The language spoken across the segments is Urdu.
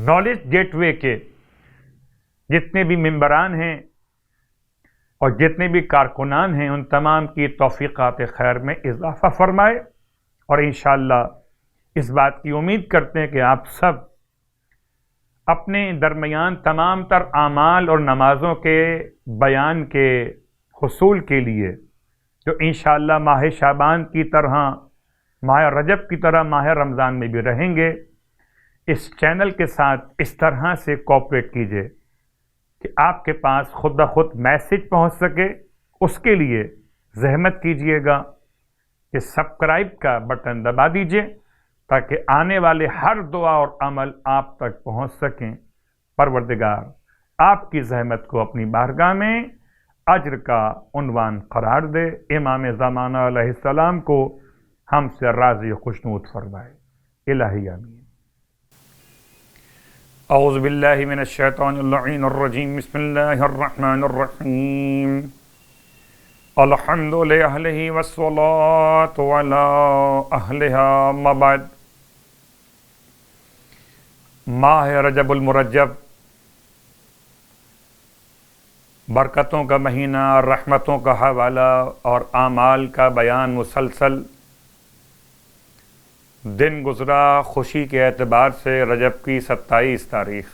نالج گیٹ وے کے جتنے بھی ممبران ہیں اور جتنے بھی کارکنان ہیں، ان تمام کی توفیقات خیر میں اضافہ فرمائے، اور انشاءاللہ اس بات کی امید کرتے ہیں کہ آپ سب اپنے درمیان تمام تر اعمال اور نمازوں کے بیان کے حصول کے لیے، جو انشاءاللہ ماہ شعبان کی طرح، ماہ رجب کی طرح ماہ رمضان میں بھی رہیں گے، اس چینل کے ساتھ اس طرح سے کوآپریٹ کیجئے کہ آپ کے پاس خود بخود میسج پہنچ سکے۔ اس کے لیے زحمت کیجئے گا کہ سبسکرائب کا بٹن دبا دیجئے تاکہ آنے والے ہر دعا اور عمل آپ تک پہنچ سکیں۔ پروردگار آپ کی زحمت کو اپنی بارگاہ میں اجر کا عنوان قرار دے، امام زمانہ علیہ السلام کو ہم سے راضی و خوشنود فرمائے۔ الہی آمین۔ اعوذ باللہ من الشیطان اللعین الرجیم، بسم اللہ الرحمن الرحیم، الحمد لأہلہ والصلاة علی اہلہا، اما بعد۔ ماہ رجب المرجب برکتوں کا مہینہ، رحمتوں کا حوالہ اور اعمال کا بیان مسلسل۔ دن گزرا خوشی کے اعتبار سے رجب کی 27 تاریخ۔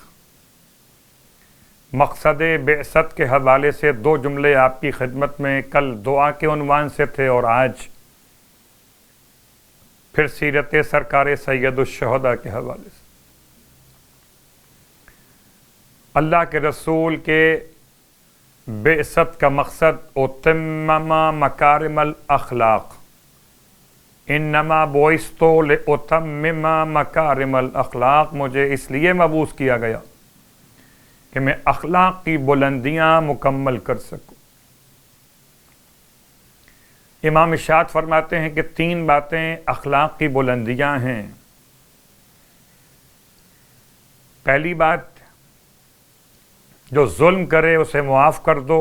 مقصد بعثت کے حوالے سے 2 جملے آپ کی خدمت میں کل دعا کے عنوان سے تھے، اور آج پھر سیرت سرکار سید الشہداء کے حوالے سے۔ اللہ کے رسول کے بعثت کا مقصد اتمم مکارم الاخلاق، انما بعثت لاتمم مکارم الاخلاق، مجھے اس لیے مبعوث کیا گیا کہ میں اخلاق کی بلندیاں مکمل کر سکوں۔ امام ارشاد فرماتے ہیں کہ 3 باتیں اخلاق کی بلندیاں ہیں۔ پہلی بات، جو ظلم کرے اسے معاف کر دو،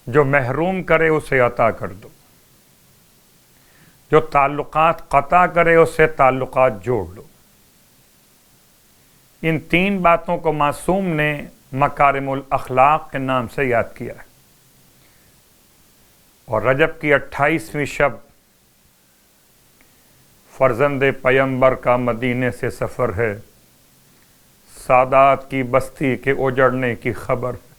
جو محروم کرے اسے عطا کر دو، جو تعلقات قطع کرے اس سے تعلقات جوڑ لو۔ ان 3 باتوں کو معصوم نے مکارم الاخلاق کے نام سے یاد کیا ہے۔ اور رجب کی 28ویں شب فرزند پیمبر کا مدینے سے سفر ہے، سادات کی بستی کے اجڑنے کی خبر ہے۔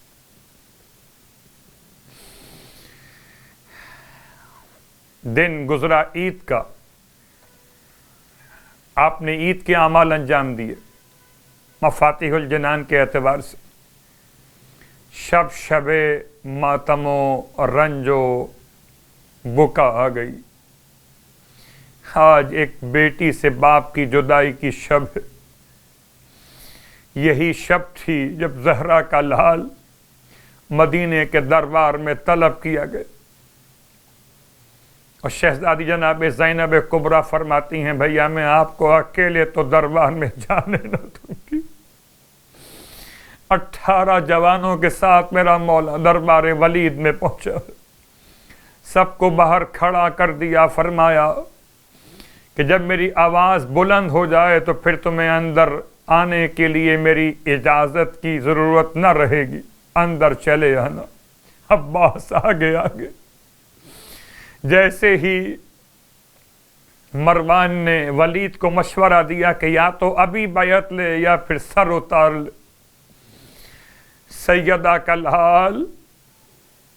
دن گزرا عید کا، آپ نے عید کے اعمال انجام دیے مفاتیح الجنان کے اعتبار سے۔ شب ماتم و رنج و بکا آ گئی۔ آج ایک بیٹی سے باپ کی جدائی کی شب ہے۔ یہی شب تھی جب زہرا کا لال مدینے کے دربار میں طلب کیا گیا، اور شہزادی جناب زینب کبریٰ فرماتی ہیں، بھیا میں آپ کو اکیلے تو دربار میں جانے نہ دوں گی۔ 18 جوانوں کے ساتھ میرا مولا دربار ولید میں پہنچا، سب کو باہر کھڑا کر دیا، فرمایا کہ جب میری آواز بلند ہو جائے تو پھر تمہیں اندر آنے کے لیے میری اجازت کی ضرورت نہ رہے گی، اندر چلے آنا۔ عباس آگے آگے۔ جیسے ہی مروان نے ولید کو مشورہ دیا کہ یا تو ابھی بیعت لے یا پھر سر اتار لے، سیدہ کا لال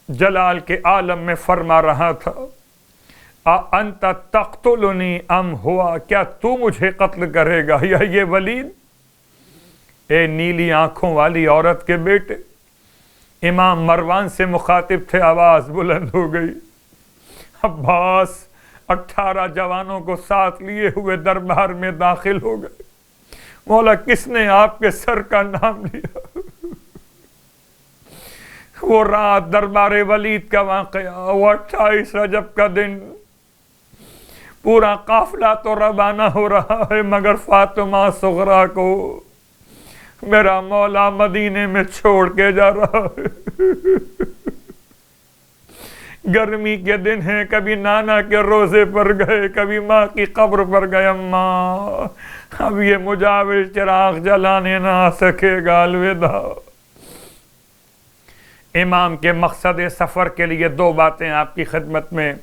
جلال کے عالم میں فرما رہا تھا، انت تقتلنی ام ہوا، کیا تو مجھے قتل کرے گا یا یہ ولید؟ اے نیلی آنکھوں والی عورت کے بیٹے، امام مروان سے مخاطب تھے، آواز بلند ہو گئی۔ عباس 18 جوانوں کو ساتھ لیے ہوئے دربار میں داخل ہو گئے۔ مولا کس نے آپ کے سر کا نام لیا؟ وہ رات دربار ولید کا واقعہ، وہ 28 رجب کا دن، پورا قافلہ تو روانہ ہو رہا ہے، مگر فاطمہ صغریٰ کو میرا مولا مدینے میں چھوڑ کے جا رہا ہے۔ گرمی کے دن ہیں، کبھی نانا کے روزے پر گئے، کبھی ماں کی قبر پر گئے، اماں اب یہ مجاور چراغ جلانے نہ آ سکے گا، الوداع۔ امام کے مقصد سفر کے لیے دو باتیں آپ کی خدمت میں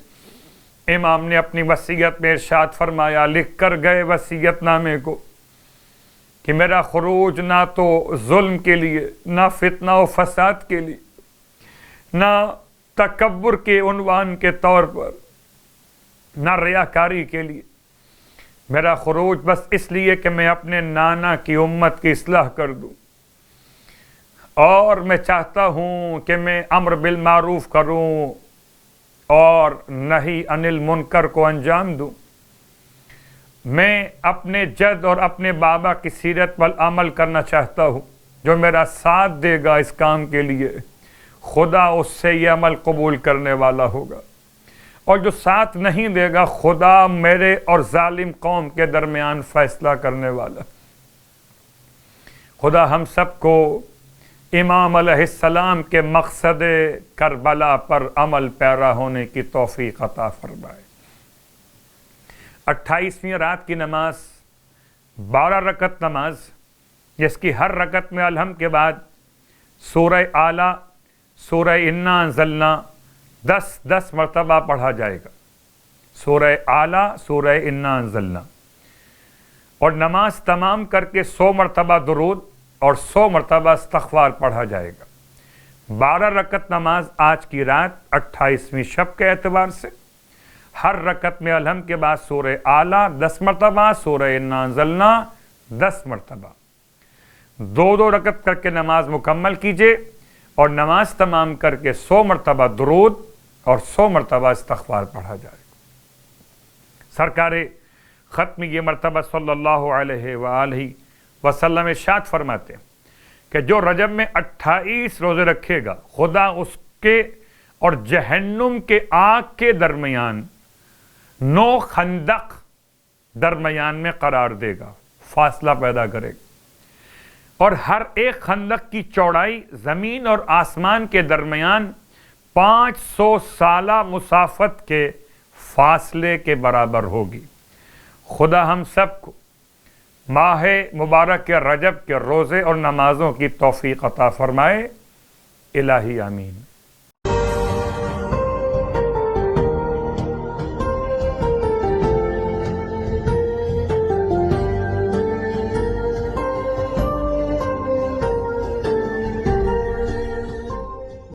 امام نے اپنی وصیت میں ارشاد فرمایا، لکھ کر گئے وصیت نامے کو کہ میرا خروج نہ تو ظلم کے لیے، نہ فتنہ و فساد کے لیے، نہ تکبر کے عنوان کے طور پر، نہ ریاکاری کے لیے، میرا خروج بس اس لیے کہ میں اپنے نانا کی امت کی اصلاح کر دوں، اور میں چاہتا ہوں کہ میں امر بالمعروف کروں اور نہی عن المنکر کو انجام دوں۔ میں اپنے جد اور اپنے بابا کی سیرت پر عمل کرنا چاہتا ہوں، جو میرا ساتھ دے گا اس کام کے لیے خدا اس سے یہ عمل قبول کرنے والا ہوگا، اور جو ساتھ نہیں دے گا خدا میرے اور ظالم قوم کے درمیان فیصلہ کرنے والا۔ خدا ہم سب کو امام علیہ السلام کے مقصد کربلا پر عمل پیرا ہونے کی توفیق عطا فرمائے۔ 28ویں رات کی نماز 12 رکعت نماز، جس کی ہر رکعت میں الحمد کے بعد سورہ اعلیٰ، سورہ انا انزلنا 10 مرتبہ پڑھا جائے گا، سورہ اعلیٰ، سورہ انا انزلنا، اور نماز تمام کر کے 100 مرتبہ درود اور 100 مرتبہ استغفار پڑھا جائے گا۔ 12 رکعت نماز آج کی رات 28ویں شب کے اعتبار سے، ہر رکعت میں الحمد کے بعد سورہ اعلیٰ 10 مرتبہ، سورہ انا انزلنا 10 مرتبہ، 2 رکعت کر کے نماز مکمل کیجئے، اور نماز تمام کر کے 100 مرتبہ درود اور 100 مرتبہ استغفار پڑھا جائے گا۔ سرکار ختم یہ مرتبہ صلی اللہ علیہ وآلہ وسلم ارشاد فرماتے ہیں کہ جو رجب میں 28 روزے رکھے گا، خدا اس کے اور جہنم کے آگ کے درمیان 9 خندق درمیان میں قرار دے گا، فاصلہ پیدا کرے گا، اور ہر ایک خندق کی چوڑائی زمین اور آسمان کے درمیان 500 سالہ مسافت کے فاصلے کے برابر ہوگی۔ خدا ہم سب کو ماہ مبارک کے رجب کے روزے اور نمازوں کی توفیق عطا فرمائے، الہی آمین۔